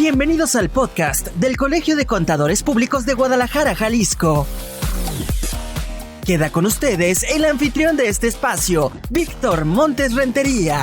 Bienvenidos al podcast del Colegio de Contadores Públicos de Guadalajara, Jalisco. Queda con ustedes el anfitrión de este espacio, Víctor Montes Rentería.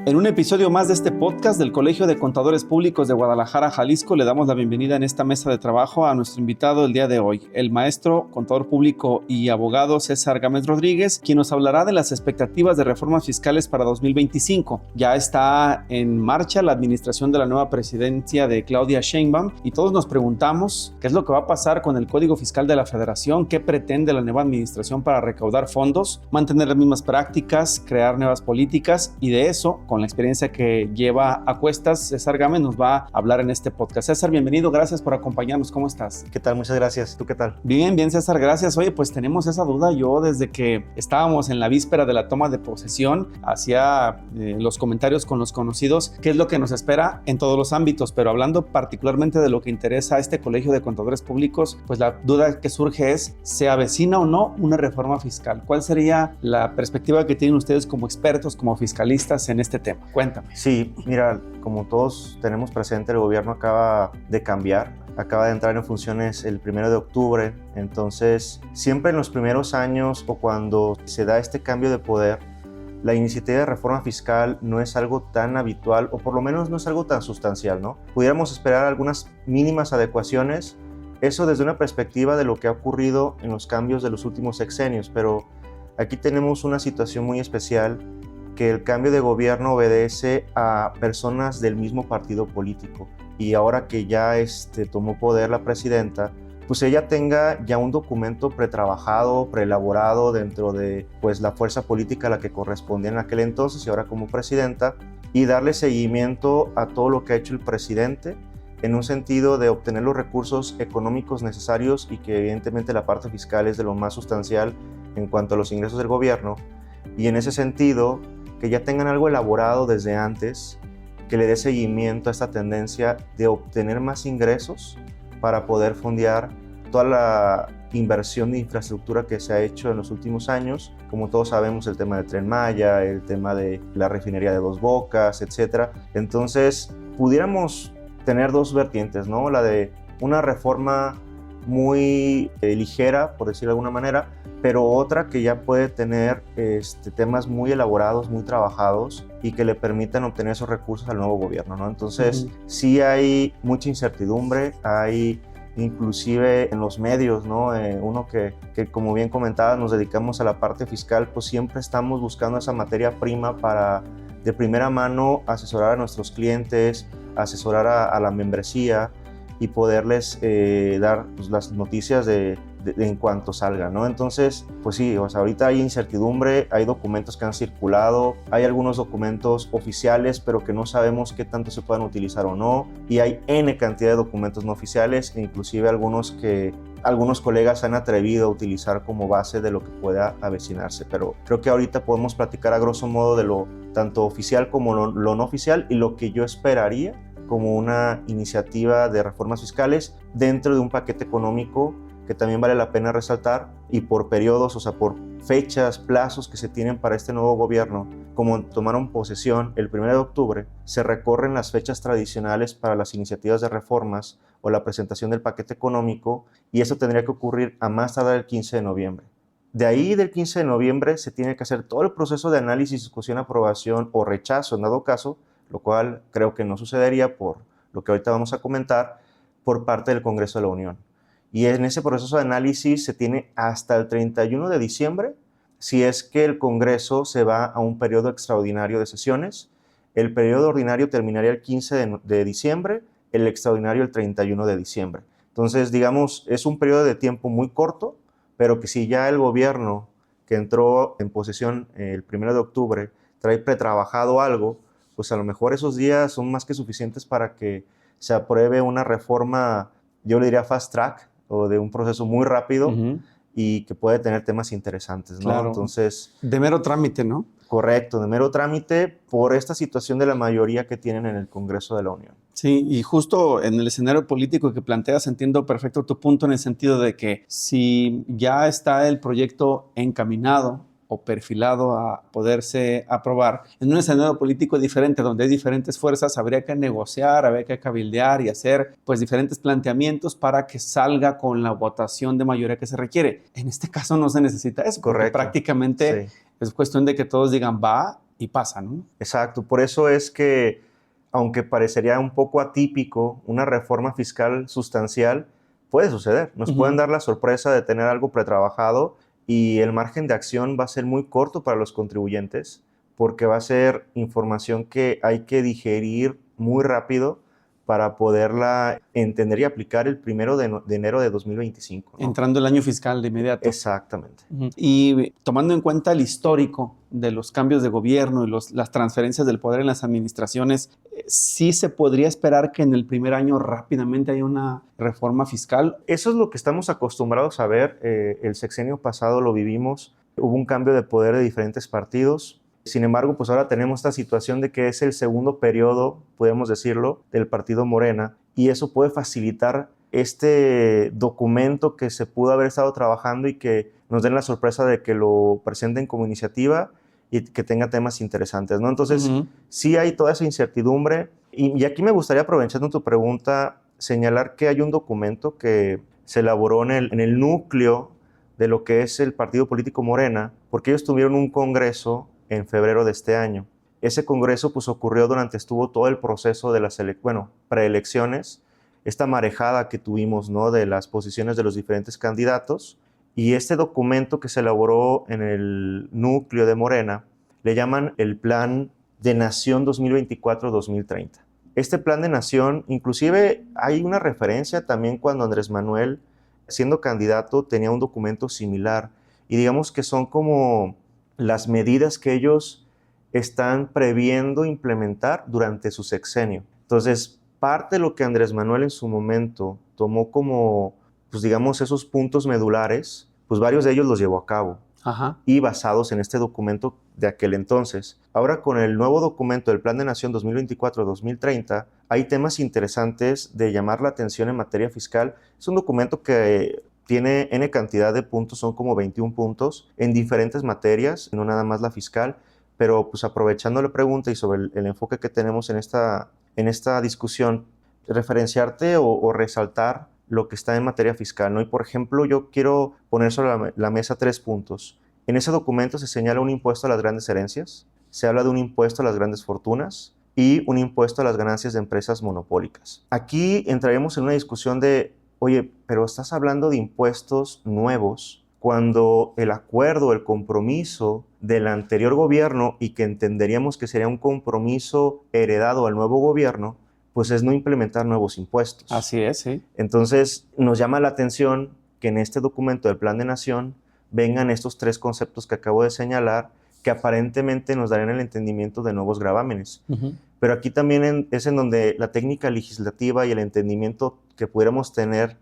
En un episodio más de este podcast del Colegio de Contadores Públicos de Guadalajara, Jalisco, le damos la bienvenida en esta mesa de trabajo a nuestro invitado el día de hoy, el maestro, contador público y abogado César Gámez Rodríguez, quien nos hablará de las expectativas de reformas fiscales para 2025. Ya está en marcha la administración de la nueva presidencia de Claudia Sheinbaum y todos nos preguntamos qué es lo que va a pasar con el Código Fiscal de la Federación, qué pretende la nueva administración para recaudar fondos, mantener las mismas prácticas, crear nuevas políticas, y de eso, con la experiencia que lleva a cuestas, César Gámez nos va a hablar en este podcast. César, bienvenido, gracias por acompañarnos. ¿Cómo estás? ¿Qué tal? Muchas gracias. ¿Tú qué tal? Bien, César, gracias. Oye, pues tenemos esa duda. Yo desde que estábamos en la víspera de la toma de posesión, hacía los comentarios con los conocidos, qué es lo que nos espera en todos los ámbitos, pero hablando particularmente de lo que interesa a este Colegio de Contadores Públicos, pues la duda que surge es, ¿se avecina o no una reforma fiscal? ¿Cuál sería la perspectiva que tienen ustedes como expertos, como fiscalistas en este tema? Cuéntame. Sí, mira, como todos tenemos presente, el gobierno acaba de cambiar, acaba de entrar en funciones el 1 de octubre, entonces siempre en los primeros años o cuando se da este cambio de poder, la iniciativa de reforma fiscal no es algo tan habitual, o por lo menos no es algo tan sustancial, ¿no? Pudiéramos esperar algunas mínimas adecuaciones, eso desde una perspectiva de lo que ha ocurrido en los cambios de los últimos sexenios, pero aquí tenemos una situación muy especial, que el cambio de gobierno obedece a personas del mismo partido político, y ahora que ya tomó poder la presidenta, pues ella tenga ya un documento pretrabajado, preelaborado dentro de pues la fuerza política a la que correspondía en aquel entonces y ahora como presidenta, y darle seguimiento a todo lo que ha hecho el presidente en un sentido de obtener los recursos económicos necesarios, y que evidentemente la parte fiscal es de lo más sustancial en cuanto a los ingresos del gobierno, y en ese sentido que ya tengan algo elaborado desde antes, que le dé seguimiento a esta tendencia de obtener más ingresos para poder fondear toda la inversión de infraestructura que se ha hecho en los últimos años. Como todos sabemos, el tema del Tren Maya, el tema de la refinería de Dos Bocas, etc. Entonces, pudiéramos tener dos vertientes, ¿no? La de una reforma muy ligera, por decirlo de alguna manera, pero otra que ya puede tener temas muy elaborados, muy trabajados, y que le permitan obtener esos recursos al nuevo gobierno, ¿no? Entonces, sí hay mucha incertidumbre, hay inclusive en los medios, ¿no? Uno que como bien comentaba, nos dedicamos a la parte fiscal, pues siempre estamos buscando esa materia prima para de primera mano asesorar a nuestros clientes, asesorar a la membresía y poderles dar pues, las noticias en cuanto salga, ¿no? Entonces, pues sí, o sea, ahorita hay incertidumbre, hay documentos que han circulado, hay algunos documentos oficiales, pero que no sabemos qué tanto se puedan utilizar o no, y hay N cantidad de documentos no oficiales, e inclusive algunos que algunos colegas han atrevido a utilizar como base de lo que pueda avecinarse, pero creo que ahorita podemos platicar a grosso modo de lo tanto oficial como lo no oficial, y lo que yo esperaría como una iniciativa de reformas fiscales dentro de un paquete económico que también vale la pena resaltar, y por periodos, o sea, por fechas, plazos que se tienen para este nuevo gobierno. Como tomaron posesión el 1 de octubre, se recorren las fechas tradicionales para las iniciativas de reformas o la presentación del paquete económico, y eso tendría que ocurrir a más tardar el 15 de noviembre. De ahí, del 15 de noviembre, se tiene que hacer todo el proceso de análisis, discusión, aprobación o rechazo en dado caso, lo cual creo que no sucedería por lo que ahorita vamos a comentar, por parte del Congreso de la Unión. Y en ese proceso de análisis se tiene hasta el 31 de diciembre, si es que el Congreso se va a un periodo extraordinario de sesiones. El periodo ordinario terminaría el 15 de diciembre, el extraordinario el 31 de diciembre. Entonces, digamos, es un periodo de tiempo muy corto, pero que si ya el gobierno que entró en posesión el 1 de octubre trae pretrabajado algo, pues a lo mejor esos días son más que suficientes para que se apruebe una reforma, yo le diría fast track, o de un proceso muy rápido, y que puede tener temas interesantes, ¿no? Claro. Entonces, de mero trámite, ¿no? Correcto, de mero trámite por esta situación de la mayoría que tienen en el Congreso de la Unión. Sí, y justo en el escenario político que planteas, entiendo perfecto tu punto en el sentido de que si ya está el proyecto encaminado o perfilado a poderse aprobar, en un escenario político diferente, donde hay diferentes fuerzas, habría que negociar, habría que cabildear y hacer pues diferentes planteamientos para que salga con la votación de mayoría que se requiere. En este caso no se necesita eso, porque Correcto. prácticamente Sí. es cuestión de que todos digan va y pasa, ¿no? Exacto, por eso es que, aunque parecería un poco atípico, una reforma fiscal sustancial puede suceder. Nos pueden dar la sorpresa de tener algo pretrabajado y el margen de acción va a ser muy corto para los contribuyentes porque va a ser información que hay que digerir muy rápido para poderla entender y aplicar el 1 de enero de 2025, ¿no? Entrando el año fiscal de inmediato. Exactamente. Y tomando en cuenta el histórico de los cambios de gobierno y las transferencias del poder en las administraciones, ¿sí se podría esperar que en el primer año rápidamente haya una reforma fiscal? Eso es lo que estamos acostumbrados a ver. El sexenio pasado lo vivimos. Hubo un cambio de poder de diferentes partidos. Sin embargo, pues ahora tenemos esta situación de que es el segundo periodo, podemos decirlo, del partido Morena, y eso puede facilitar este documento que se pudo haber estado trabajando y que nos den la sorpresa de que lo presenten como iniciativa y que tenga temas interesantes, ¿no? Entonces, sí hay toda esa incertidumbre. Y aquí me gustaría, aprovechando tu pregunta, señalar que hay un documento que se elaboró en el núcleo de lo que es el partido político Morena, porque ellos tuvieron un congreso en febrero de este año. Ese congreso pues ocurrió estuvo todo el proceso de las preelecciones, esta marejada que tuvimos, ¿no?, de las posiciones de los diferentes candidatos, y este documento que se elaboró en el núcleo de Morena le llaman el Plan de Nación 2024-2030. Este Plan de Nación, inclusive hay una referencia también cuando Andrés Manuel, siendo candidato, tenía un documento similar, y digamos que son como las medidas que ellos están previendo implementar durante su sexenio. Entonces, parte de lo que Andrés Manuel en su momento tomó como, pues digamos, esos puntos medulares, pues varios de ellos los llevó a cabo. Y basados en este documento de aquel entonces. Ahora, con el nuevo documento del Plan de Nación 2024-2030, hay temas interesantes de llamar la atención en materia fiscal. Es un documento que tiene N cantidad de puntos, son como 21 puntos en diferentes materias, no nada más la fiscal, pero pues aprovechando la pregunta y sobre el enfoque que tenemos en esta discusión, referenciarte o resaltar lo que está en materia fiscal, ¿no? Y por ejemplo, yo quiero poner sobre la mesa 3 puntos. En ese documento se señala un impuesto a las grandes herencias, se habla de un impuesto a las grandes fortunas y un impuesto a las ganancias de empresas monopólicas. Aquí entraremos en una discusión de, oye, pero estás hablando de impuestos nuevos cuando el acuerdo, el compromiso del anterior gobierno, y que entenderíamos que sería un compromiso heredado al nuevo gobierno, pues es no implementar nuevos impuestos. Así es, sí. Entonces, nos llama la atención que en este documento del Plan de Nación vengan estos 3 conceptos que acabo de señalar, que aparentemente nos darían el entendimiento de nuevos gravámenes. Pero aquí también es en donde la técnica legislativa y el entendimiento que pudiéramos tener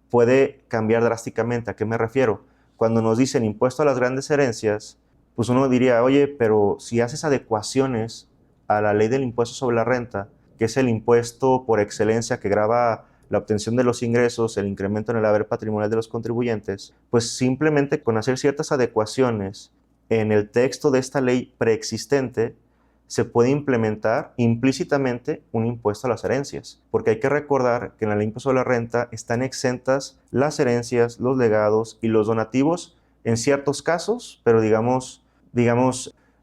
puede cambiar drásticamente. ¿A qué me refiero? Cuando nos dicen impuesto a las grandes herencias, pues uno diría, oye, pero si haces adecuaciones a la ley del impuesto sobre la renta, que es el impuesto por excelencia que grava la obtención de los ingresos, el incremento en el haber patrimonial de los contribuyentes, pues simplemente con hacer ciertas adecuaciones en el texto de esta ley preexistente, se puede implementar implícitamente un impuesto a las herencias, porque hay que recordar que en la ley de impuesto sobre la renta están exentas las herencias, los legados y los donativos en ciertos casos, pero digamos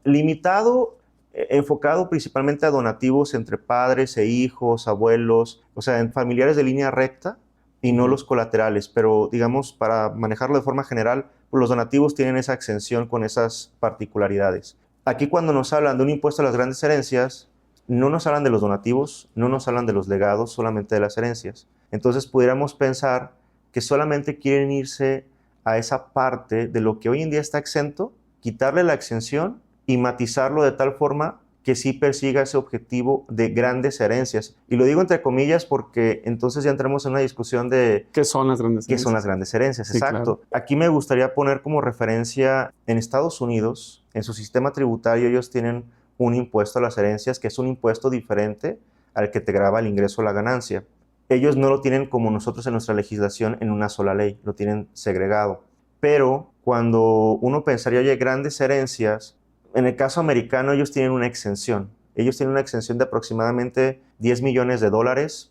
limitado, enfocado principalmente a donativos entre padres e hijos, abuelos, o sea, en familiares de línea recta y no los colaterales, pero digamos, para manejarlo de forma general, pues los donativos tienen esa exención con esas particularidades. Aquí cuando nos hablan de un impuesto a las grandes herencias, no nos hablan de los donativos, no nos hablan de los legados, solamente de las herencias. Entonces pudiéramos pensar que solamente quieren irse a esa parte de lo que hoy en día está exento, quitarle la exención y matizarlo de tal forma que sí persiga ese objetivo de grandes herencias. Y lo digo entre comillas porque entonces ya entramos en una discusión de ¿qué son las grandes herencias? ¿Qué son las grandes herencias? Sí, exacto. Claro. Aquí me gustaría poner como referencia en Estados Unidos, en su sistema tributario ellos tienen un impuesto a las herencias que es un impuesto diferente al que te grava el ingreso o la ganancia. Ellos no lo tienen como nosotros en nuestra legislación en una sola ley, lo tienen segregado. Pero cuando uno pensaría, oye, grandes herencias, en el caso americano ellos tienen una exención. Ellos tienen una exención de aproximadamente $10 millones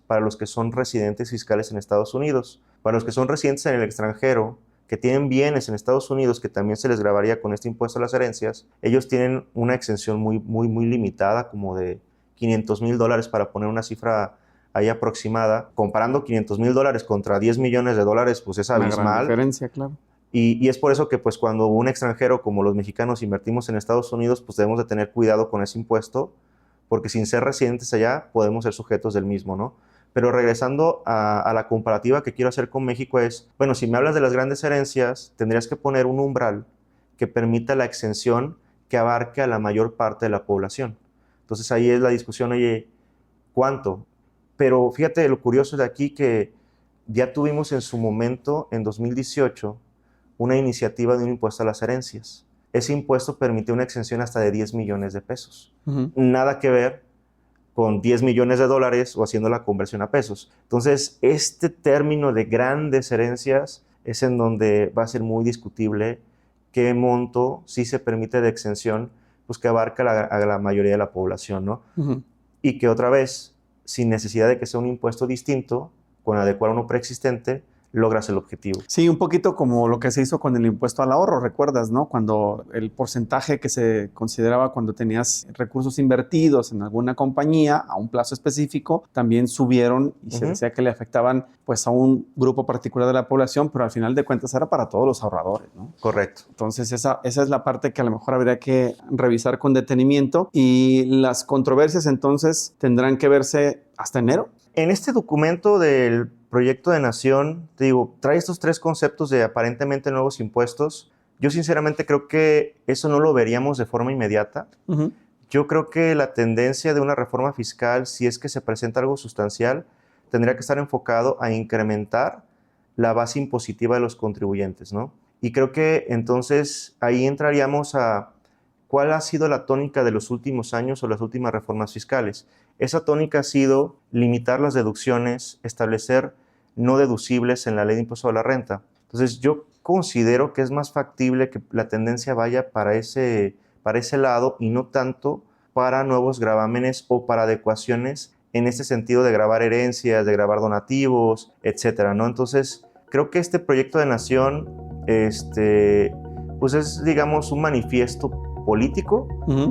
para los que son residentes fiscales en Estados Unidos. Para los que son residentes en el extranjero, que tienen bienes en Estados Unidos, que también se les gravaría con este impuesto a las herencias, ellos tienen una exención muy limitada, como de $500,000, para poner una cifra ahí aproximada. Comparando $500,000 contra $10 millones, pues es abismal. Una gran diferencia, claro. Y es por eso que pues cuando un extranjero como los mexicanos invertimos en Estados Unidos, pues debemos de tener cuidado con ese impuesto, porque sin ser residentes allá podemos ser sujetos del mismo, ¿no? Pero regresando a la comparativa que quiero hacer con México es, bueno, si me hablas de las grandes herencias, tendrías que poner un umbral que permita la exención que abarque a la mayor parte de la población. Entonces ahí es la discusión, oye, ¿cuánto? Pero fíjate lo curioso de aquí que ya tuvimos en su momento, en 2018, una iniciativa de un impuesto a las herencias. Ese impuesto permite una exención hasta de $10 millones. Nada que ver con $10 millones o haciendo la conversión a pesos. Entonces, este término de grandes herencias es en donde va a ser muy discutible qué monto sí se permite de exención, pues que abarca a la mayoría de la población, ¿no? Y que otra vez, sin necesidad de que sea un impuesto distinto, con adecuar a uno preexistente, logras el objetivo. Sí, un poquito como lo que se hizo con el impuesto al ahorro, ¿recuerdas, no? Cuando el porcentaje que se consideraba cuando tenías recursos invertidos en alguna compañía a un plazo específico, también subieron y se decía que le afectaban pues a un grupo particular de la población, pero al final de cuentas era para todos los ahorradores, ¿no? Correcto. Entonces esa es la parte que a lo mejor habría que revisar con detenimiento, y las controversias entonces tendrán que verse hasta enero. En este documento del proyecto de nación, te digo, trae estos 3 conceptos de aparentemente nuevos impuestos. Yo sinceramente creo que eso no lo veríamos de forma inmediata. Yo creo que la tendencia de una reforma fiscal, si es que se presenta algo sustancial, tendría que estar enfocado a incrementar la base impositiva de los contribuyentes, ¿no? Y creo que entonces ahí entraríamos a cuál ha sido la tónica de los últimos años o las últimas reformas fiscales. Esa tónica ha sido limitar las deducciones, establecer no deducibles en la ley de impuesto a la renta. Entonces yo considero que es más factible que la tendencia vaya para ese lado y no tanto para nuevos gravámenes o para adecuaciones en este sentido de gravar herencias, de gravar donativos, etcétera, ¿no? Entonces creo que este proyecto de nación pues es, digamos, un manifiesto político,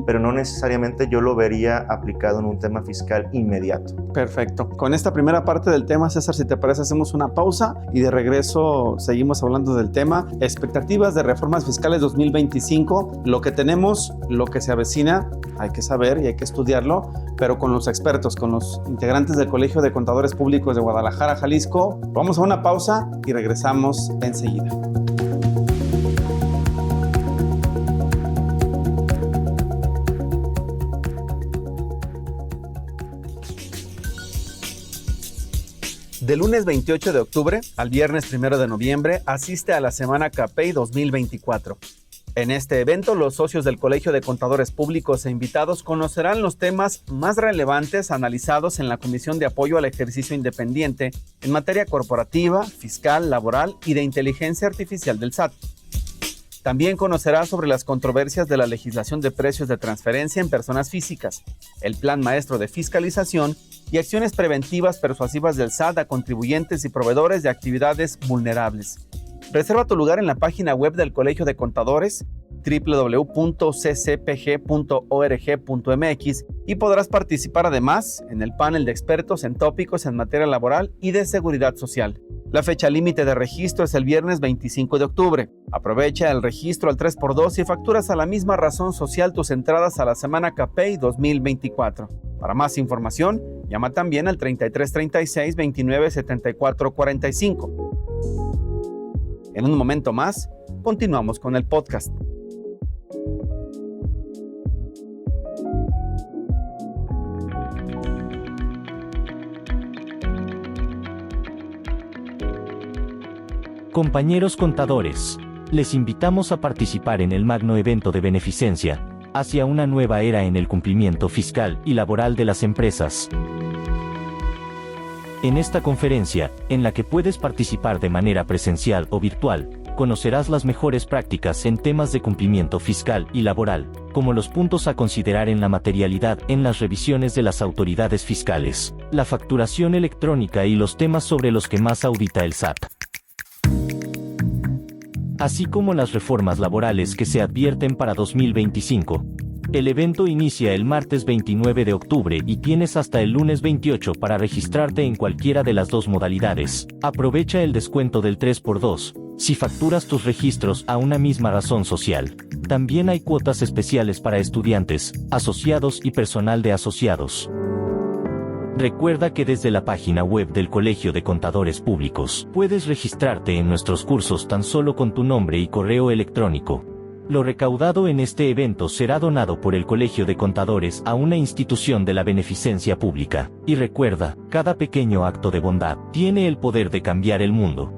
pero no necesariamente yo lo vería aplicado en un tema fiscal inmediato. Perfecto. Con esta primera parte del tema, César, si te parece, hacemos una pausa y de regreso seguimos hablando del tema. Expectativas de reformas fiscales 2025, lo que tenemos, lo que se avecina, hay que saber y hay que estudiarlo, pero con los expertos, con los integrantes del Colegio de Contadores Públicos de Guadalajara, Jalisco. Vamos a una pausa y regresamos enseguida. Del lunes 28 de octubre al viernes 1 de noviembre asiste a la Semana CAPEI 2024. En este evento, los socios del Colegio de Contadores Públicos e invitados conocerán los temas más relevantes analizados en la Comisión de Apoyo al Ejercicio Independiente en materia corporativa, fiscal, laboral y de inteligencia artificial del SAT. También conocerá sobre las controversias de la legislación de precios de transferencia en personas físicas, el Plan Maestro de Fiscalización y acciones preventivas persuasivas del SAT a contribuyentes y proveedores de actividades vulnerables. Reserva tu lugar en la página web del Colegio de Contadores, www.ccpg.org.mx, y podrás participar además en el panel de expertos en tópicos en materia laboral y de seguridad social. La fecha límite de registro es el viernes 25 de octubre. Aprovecha el registro al 3x2 y facturas a la misma razón social tus entradas a la Semana CAPEI 2024. Para más información, llama también al 33 36 29 74 45. En un momento más, continuamos con el podcast. Compañeros contadores, les invitamos a participar en el magno evento de beneficencia, hacia una nueva era en el cumplimiento fiscal y laboral de las empresas. En esta conferencia, en la que puedes participar de manera presencial o virtual, conocerás las mejores prácticas en temas de cumplimiento fiscal y laboral, como los puntos a considerar en la materialidad en las revisiones de las autoridades fiscales, la facturación electrónica y los temas sobre los que más audita el SAT, así como las reformas laborales que se advierten para 2025. El evento inicia el martes 29 de octubre y tienes hasta el lunes 28 para registrarte en cualquiera de las dos modalidades. Aprovecha el descuento del 3x2 si facturas tus registros a una misma razón social. También hay cuotas especiales para estudiantes, asociados y personal de asociados. Recuerda que desde la página web del Colegio de Contadores Públicos puedes registrarte en nuestros cursos tan solo con tu nombre y correo electrónico. Lo recaudado en este evento será donado por el Colegio de Contadores a una institución de la beneficencia pública. Y recuerda, cada pequeño acto de bondad tiene el poder de cambiar el mundo.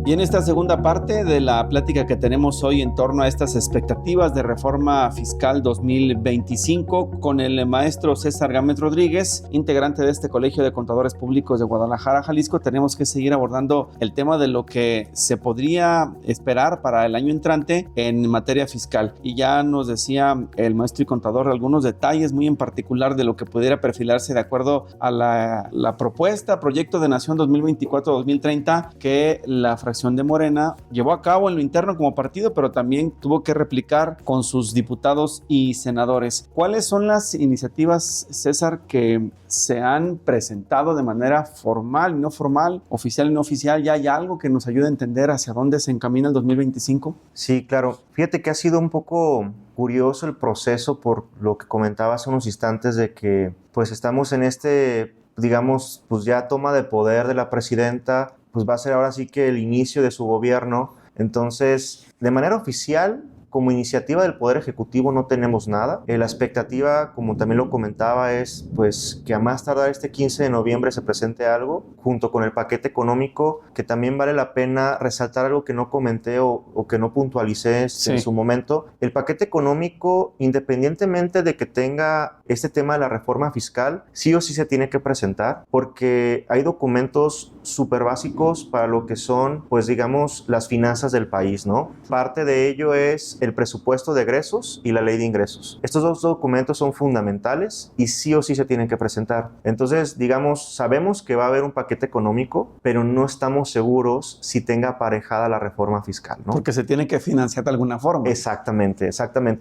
Y en esta segunda parte de la plática que tenemos hoy en torno a estas expectativas de reforma fiscal 2025 con el maestro César Gámez Rodríguez, integrante de este Colegio de Contadores Públicos de Guadalajara, Jalisco, tenemos que seguir abordando el tema de lo que se podría esperar para el año entrante en materia fiscal. Y ya nos decía el maestro y contador algunos detalles muy en particular de lo que pudiera perfilarse de acuerdo a la propuesta, proyecto de Nación 2024-2030 que la fracción de Morena llevó a cabo en lo interno como partido, pero también tuvo que replicar con sus diputados y senadores. ¿Cuáles son las iniciativas, César, que se han presentado de manera formal y no formal, oficial y no oficial? ¿Ya hay algo que nos ayude a entender hacia dónde se encamina el 2025? Sí, claro. Fíjate que ha sido un poco curioso el proceso por lo que comentaba hace unos instantes de que pues estamos en digamos, pues ya toma de poder de la presidenta, pues va a ser ahora sí que el inicio de su gobierno. Entonces, de manera oficial, como iniciativa del Poder Ejecutivo no tenemos nada. La expectativa, como también lo comentaba, es pues que a más tardar este 15 de noviembre se presente algo, junto con el paquete económico, que también vale la pena resaltar algo que no comenté o que no puntualicé en su momento. El paquete económico, independientemente de que tenga este tema de la reforma fiscal, sí o sí se tiene que presentar, porque hay documentos súper básicos para lo que son, pues digamos, las finanzas del país, ¿no? Parte de ello es el presupuesto de egresos y la ley de ingresos. Estos dos documentos son fundamentales y sí o sí se tienen que presentar. Entonces, digamos, sabemos que va a haber un paquete económico, pero no estamos seguros si tenga aparejada la reforma fiscal, ¿no? Porque se tiene que financiar de alguna forma. Exactamente.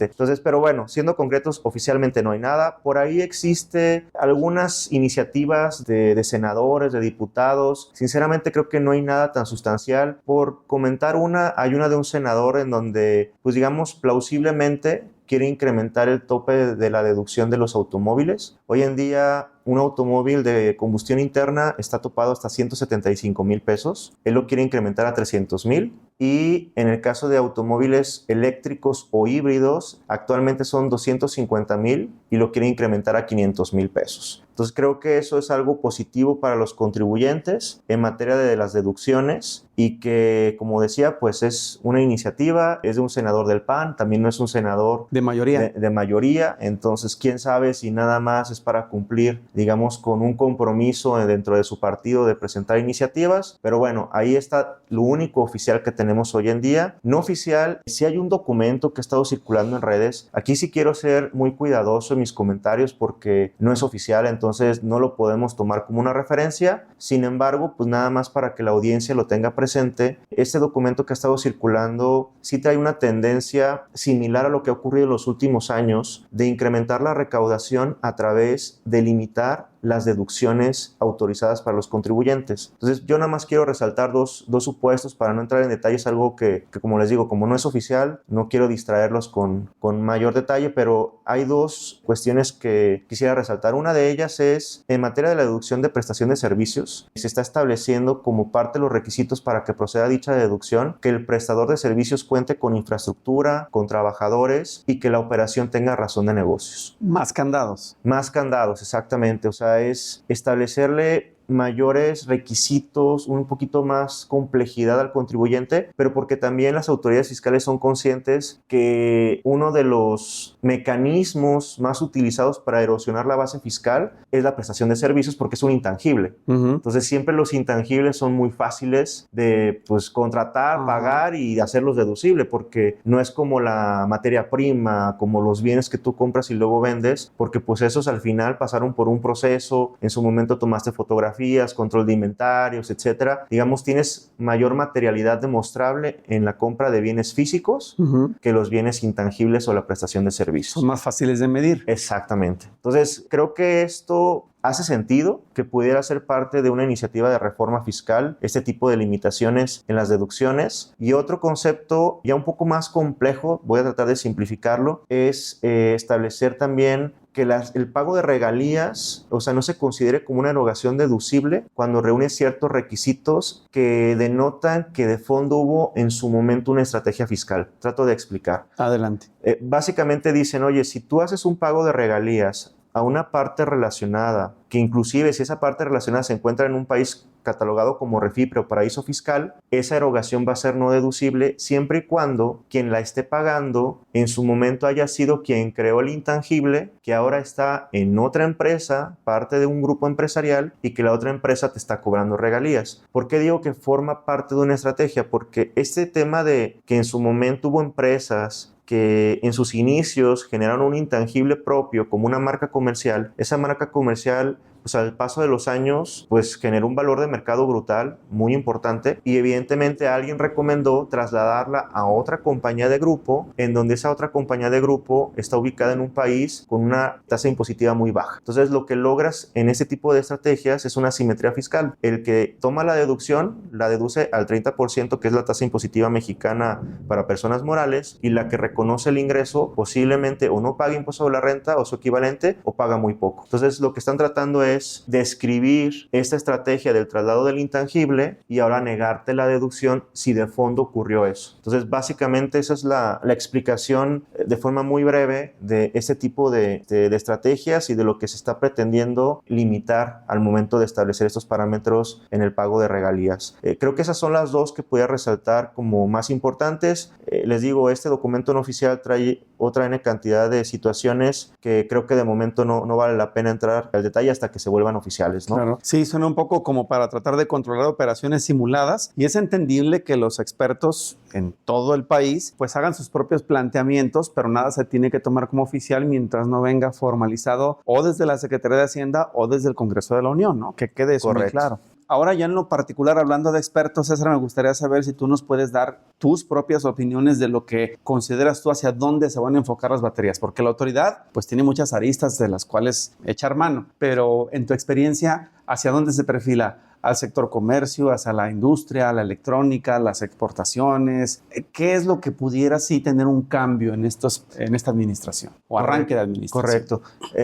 Entonces, pero bueno, siendo concretos, oficialmente no hay nada. Por ahí existe algunas iniciativas de senadores, de diputados. Sinceramente creo que no hay nada tan sustancial. Por comentar hay una de un senador en donde, pues digamos, plausiblemente quiere incrementar el tope de la deducción de los automóviles. Hoy en día, un automóvil de combustión interna está topado hasta 175,000 pesos. Él lo quiere incrementar a 300,000. Y en el caso de automóviles eléctricos o híbridos, actualmente son 250,000 y lo quiere incrementar a 500,000 pesos. Entonces creo que eso es algo positivo para los contribuyentes en materia de las deducciones y que, como decía, pues es una iniciativa, es de un senador del PAN, también no es un senador de mayoría. De mayoría, entonces quién sabe si nada más es para cumplir, digamos, con un compromiso dentro de su partido de presentar iniciativas, pero bueno, ahí está lo único oficial que tenemos hoy en día. No oficial, si hay un documento que ha estado circulando en redes, aquí sí quiero ser muy cuidadoso en mis comentarios porque no es oficial, entonces no lo podemos tomar como una referencia. Sin embargo, pues nada más para que la audiencia lo tenga presente, este documento que ha estado circulando sí trae una tendencia similar a lo que ha ocurrido en los últimos años de incrementar la recaudación a través de limitar las deducciones autorizadas para los contribuyentes. Entonces yo nada más quiero resaltar dos supuestos para no entrar en detalles, algo que como les digo, como no es oficial, no quiero distraerlos con mayor detalle, pero hay dos cuestiones que quisiera resaltar. Una de ellas es en materia de la deducción de prestación de servicios. Se está estableciendo como parte de los requisitos para que proceda dicha deducción que el prestador de servicios cuente con infraestructura, con trabajadores y que la operación tenga razón de negocios. Más candados. Más candados, exactamente. O sea, es establecerle mayores requisitos, un poquito más complejidad al contribuyente, pero porque también las autoridades fiscales son conscientes que uno de los mecanismos más utilizados para erosionar la base fiscal es la prestación de servicios, porque es un intangible. Entonces siempre los intangibles son muy fáciles de pues contratar, pagar y hacerlos deducible, porque no es como la materia prima, como los bienes que tú compras y luego vendes, porque pues esos al final pasaron por un proceso, en su momento tomaste fotografías, control de inventarios, etcétera. Digamos, tienes mayor materialidad demostrable en la compra de bienes físicos que los bienes intangibles o la prestación de servicios. Son más fáciles de medir. Exactamente. Entonces, creo que esto hace sentido que pudiera ser parte de una iniciativa de reforma fiscal, este tipo de limitaciones en las deducciones. Y otro concepto ya un poco más complejo, voy a tratar de simplificarlo, es establecer también que el pago de regalías, o sea, no se considere como una erogación deducible cuando reúne ciertos requisitos que denotan que de fondo hubo en su momento una estrategia fiscal. Trato de explicar. Adelante. Básicamente dicen, oye, si tú haces un pago de regalías a una parte relacionada, que inclusive si esa parte relacionada se encuentra en un país catalogado como refipre o paraíso fiscal, esa erogación va a ser no deducible siempre y cuando quien la esté pagando en su momento haya sido quien creó el intangible, que ahora está en otra empresa, parte de un grupo empresarial, y que la otra empresa te está cobrando regalías. ¿Por qué digo que forma parte de una estrategia? Porque este tema de que en su momento hubo empresas que en sus inicios generaron un intangible propio como una marca comercial, esa marca comercial pues al paso de los años pues generó un valor de mercado brutal, muy importante, y evidentemente alguien recomendó trasladarla a otra compañía de grupo, en donde esa otra compañía de grupo está ubicada en un país con una tasa impositiva muy baja. Entonces lo que logras en este tipo de estrategias es una simetría fiscal. El que toma la deducción la deduce al 30%, que es la tasa impositiva mexicana para personas morales, y la que reconoce el ingreso posiblemente o no paga impuesto sobre la renta o su equivalente, o paga muy poco. Entonces lo que están tratando es describir esta estrategia del traslado del intangible y ahora negarte la deducción si de fondo ocurrió eso. Entonces básicamente esa es la explicación de forma muy breve de este tipo de estrategias y de lo que se está pretendiendo limitar al momento de establecer estos parámetros en el pago de regalías. Creo que esas son las dos que podría resaltar como más importantes. Les digo, este documento no oficial trae otra N cantidad de situaciones que creo que de momento no vale la pena entrar al detalle hasta que se vuelvan oficiales, ¿no? Claro. Sí, suena un poco como para tratar de controlar operaciones simuladas, y es entendible que los expertos en todo el país pues hagan sus propios planteamientos, pero nada se tiene que tomar como oficial mientras no venga formalizado o desde la Secretaría de Hacienda o desde el Congreso de la Unión, ¿no? Que quede eso muy claro. Ahora ya en lo particular, hablando de expertos, César, me gustaría saber si tú nos puedes dar tus propias opiniones de lo que consideras tú hacia dónde se van a enfocar las baterías, porque la autoridad pues tiene muchas aristas de las cuales echar mano, pero en tu experiencia, ¿hacia dónde se perfila? ¿Al sector comercio, hacia la industria, la electrónica, las exportaciones? ¿Qué es lo que pudiera sí tener un cambio en esta administración o arranque de administración? Correcto.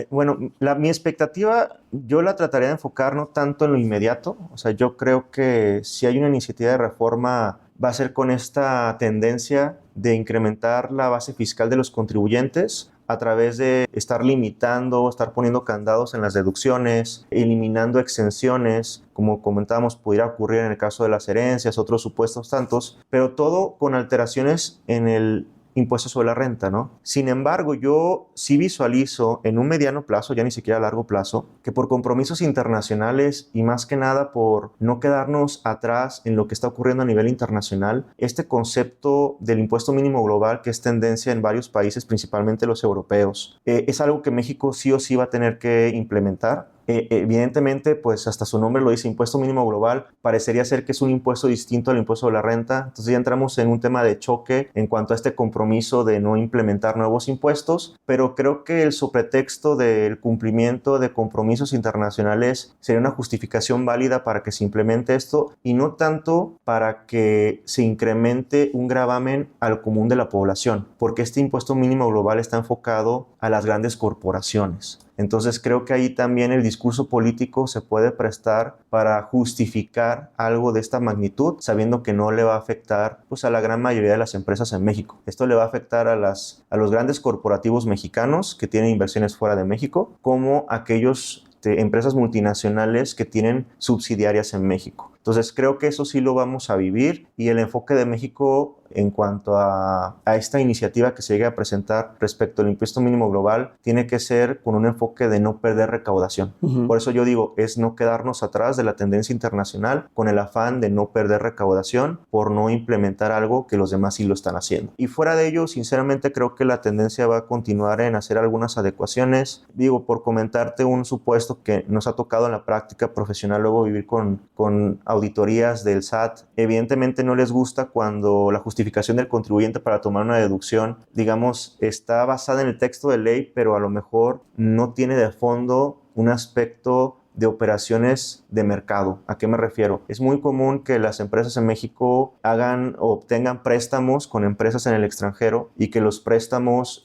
Bueno, mi expectativa yo la trataría de enfocar no tanto en lo inmediato. O sea, yo creo que si hay una iniciativa de reforma va a ser con esta tendencia de incrementar la base fiscal de los contribuyentes a través de estar limitando, estar poniendo candados en las deducciones, eliminando exenciones, como comentábamos, pudiera ocurrir en el caso de las herencias, otros supuestos tantos, pero todo con alteraciones en el impuesto sobre la renta, ¿no? Sin embargo, yo sí visualizo en un mediano plazo, ya ni siquiera a largo plazo, que por compromisos internacionales y más que nada por no quedarnos atrás en lo que está ocurriendo a nivel internacional, este concepto del impuesto mínimo global, que es tendencia en varios países, principalmente los europeos, es algo que México sí o sí va a tener que implementar. Evidentemente, pues hasta su nombre lo dice, impuesto mínimo global, parecería ser que es un impuesto distinto al impuesto de la renta. Entonces ya entramos en un tema de choque en cuanto a este compromiso de no implementar nuevos impuestos, pero creo que el sobretexto del cumplimiento de compromisos internacionales sería una justificación válida para que se implemente esto y no tanto para que se incremente un gravamen al común de la población, porque este impuesto mínimo global está enfocado a las grandes corporaciones. Entonces creo que ahí también el discurso político se puede prestar para justificar algo de esta magnitud, sabiendo que no le va a afectar pues, a la gran mayoría de las empresas en México. Esto le va a afectar a los grandes corporativos mexicanos que tienen inversiones fuera de México, como aquellos empresas multinacionales que tienen subsidiarias en México. Entonces creo que eso sí lo vamos a vivir, y el enfoque de México en cuanto a esta iniciativa que se llegue a presentar respecto al impuesto mínimo global tiene que ser con un enfoque de no perder recaudación. Por eso yo digo, es no quedarnos atrás de la tendencia internacional con el afán de no perder recaudación por no implementar algo que los demás sí lo están haciendo. Y fuera de ello, sinceramente creo que la tendencia va a continuar en hacer algunas adecuaciones. Digo, por comentarte un supuesto que nos ha tocado en la práctica profesional luego vivir con auditorías del SAT, evidentemente no les gusta cuando la justificación del contribuyente para tomar una deducción, digamos, está basada en el texto de ley, pero a lo mejor no tiene de fondo un aspecto de operaciones de mercado. ¿A qué me refiero? Es muy común que las empresas en México hagan o obtengan préstamos con empresas en el extranjero y que los préstamos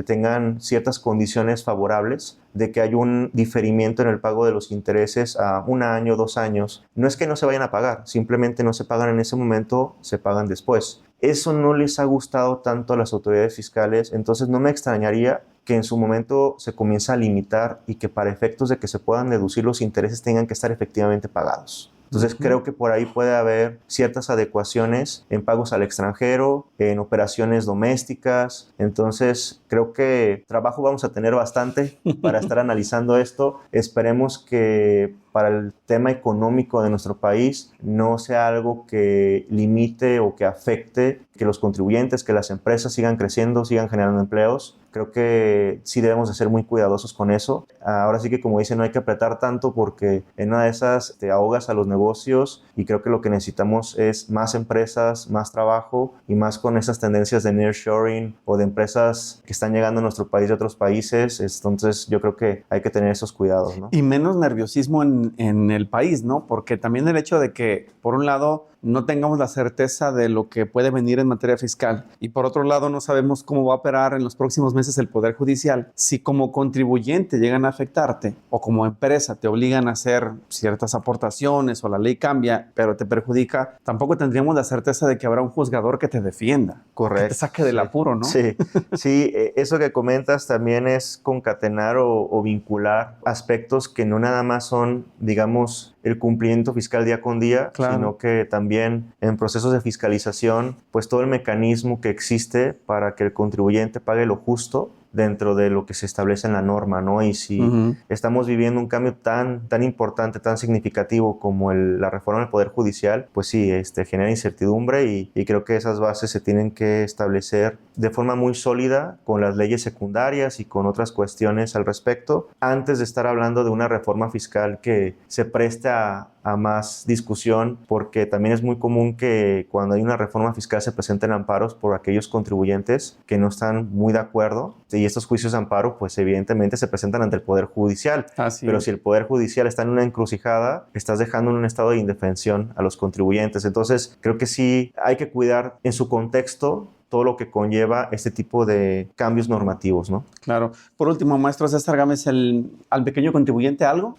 tengan ciertas condiciones favorables, de que hay un diferimiento en el pago de los intereses a 1 año, 2 años. No es que no se vayan a pagar, simplemente no se pagan en ese momento, se pagan después. Eso no les ha gustado tanto a las autoridades fiscales, entonces no me extrañaría que en su momento se comience a limitar y que para efectos de que se puedan deducir los intereses tengan que estar efectivamente pagados. Entonces creo que por ahí puede haber ciertas adecuaciones en pagos al extranjero, en operaciones domésticas. Entonces creo que trabajo vamos a tener bastante para estar analizando esto. Esperemos que para el tema económico de nuestro país no sea algo que limite o que afecte que los contribuyentes, que las empresas sigan creciendo, sigan generando empleos. Creo que sí debemos de ser muy cuidadosos con eso. Ahora sí que, como dicen, no hay que apretar tanto porque en una de esas te ahogas a los negocios, y creo que lo que necesitamos es más empresas, más trabajo y más con esas tendencias de nearshoring o de empresas que están llegando a nuestro país de otros países. Entonces yo creo que hay que tener esos cuidados, ¿no? Y menos nerviosismo en el país, ¿no? Porque también el hecho de que, por un lado, no tengamos la certeza de lo que puede venir en materia fiscal, y por otro lado no sabemos cómo va a operar en los próximos meses el Poder Judicial. Si como contribuyente llegan a afectarte o como empresa te obligan a hacer ciertas aportaciones o la ley cambia pero te perjudica, tampoco tendríamos la certeza de que habrá un juzgador que te defienda. Correcto. Que te saque del apuro, ¿no? Sí, sí, eso que comentas también es concatenar o vincular aspectos que no nada más son, digamos, el cumplimiento fiscal día con día, claro, sino que también en procesos de fiscalización, pues todo el mecanismo que existe para que el contribuyente pague lo justo dentro de lo que se establece en la norma, ¿no? Y si estamos viviendo un cambio tan importante, tan significativo como la reforma del Poder Judicial, pues sí, genera incertidumbre, y creo que esas bases se tienen que establecer de forma muy sólida con las leyes secundarias y con otras cuestiones al respecto, antes de estar hablando de una reforma fiscal que se preste a más discusión, porque también es muy común que cuando hay una reforma fiscal se presenten amparos por aquellos contribuyentes que no están muy de acuerdo, y estos juicios de amparo pues evidentemente se presentan ante el Poder Judicial. Pero si el Poder Judicial está en una encrucijada, estás dejando en un estado de indefensión a los contribuyentes. Entonces creo que sí hay que cuidar en su contexto todo lo que conlleva este tipo de cambios normativos, ¿no? Claro. Por último, maestro César Gámez, ¿al pequeño contribuyente algo?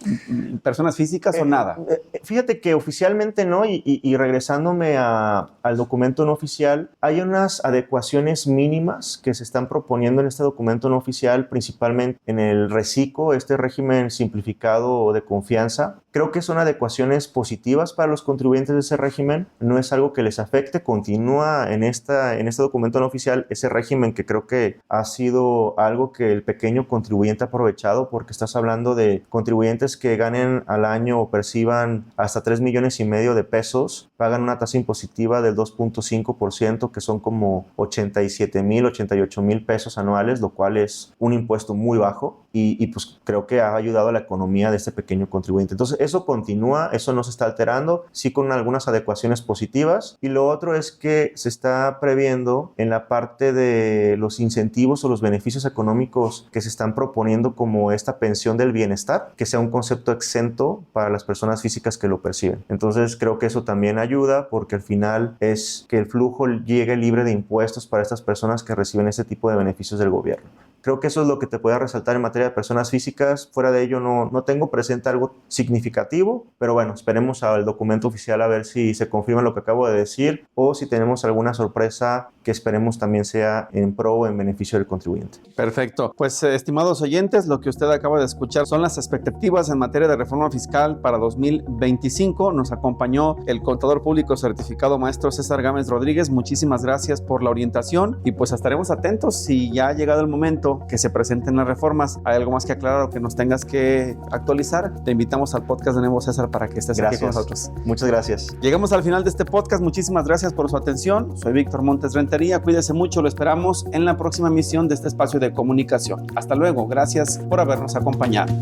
¿Personas físicas o nada? Fíjate que oficialmente no, y regresándome al documento no oficial, hay unas adecuaciones mínimas que se están proponiendo en este documento no oficial, principalmente en el RECICO, este régimen simplificado de confianza. Creo que son adecuaciones positivas para los contribuyentes de ese régimen, no es algo que les afecte, continúa en este documento no oficial ese régimen que creo que ha sido algo que el pequeño contribuyente ha aprovechado, porque estás hablando de contribuyentes que ganen al año o perciban hasta 3,5 millones de pesos, pagan una tasa impositiva del 2.5%, que son como 87,000, 88,000 pesos anuales, lo cual es un impuesto muy bajo, y pues creo que ha ayudado a la economía de este pequeño contribuyente. Entonces eso continúa, eso no se está alterando, sí con algunas adecuaciones positivas. Y lo otro es que se está previendo en la parte de los incentivos o los beneficios económicos que se están proponiendo, como esta pensión del bienestar, que sea un concepto exento para las personas físicas que lo perciben. Entonces creo que eso también ayuda, porque al final es que el flujo llegue libre de impuestos para estas personas que reciben este tipo de beneficios del gobierno. Creo que eso es lo que te puede resaltar en materia de personas físicas. Fuera de ello no tengo presente algo significativo, pero bueno, esperemos al documento oficial a ver si se confirma lo que acabo de decir o si tenemos alguna sorpresa que esperemos también sea en pro o en beneficio del contribuyente. Perfecto. Pues estimados oyentes, lo que usted acaba de escuchar son las expectativas en materia de reforma fiscal para 2025. Nos acompañó el contador público certificado maestro César Gámez Rodríguez. Muchísimas gracias por la orientación y pues estaremos atentos si ya ha llegado el momento que se presenten las reformas. ¿Hay algo más que aclarar o que nos tengas que actualizar? Te invitamos al podcast de nuevo, César, para que estés aquí con nosotros. Muchas gracias. Llegamos al final de este podcast. Muchísimas gracias por su atención. Soy Víctor Montes Rentería. Cuídese mucho. Lo esperamos en la próxima emisión de este espacio de comunicación. Hasta luego. Gracias por habernos acompañado.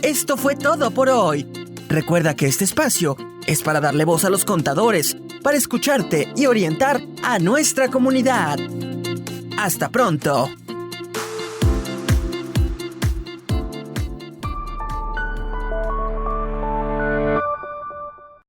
Esto fue todo por hoy. Recuerda que este espacio es para darle voz a los contadores, para escucharte y orientar a nuestra comunidad. ¡Hasta pronto!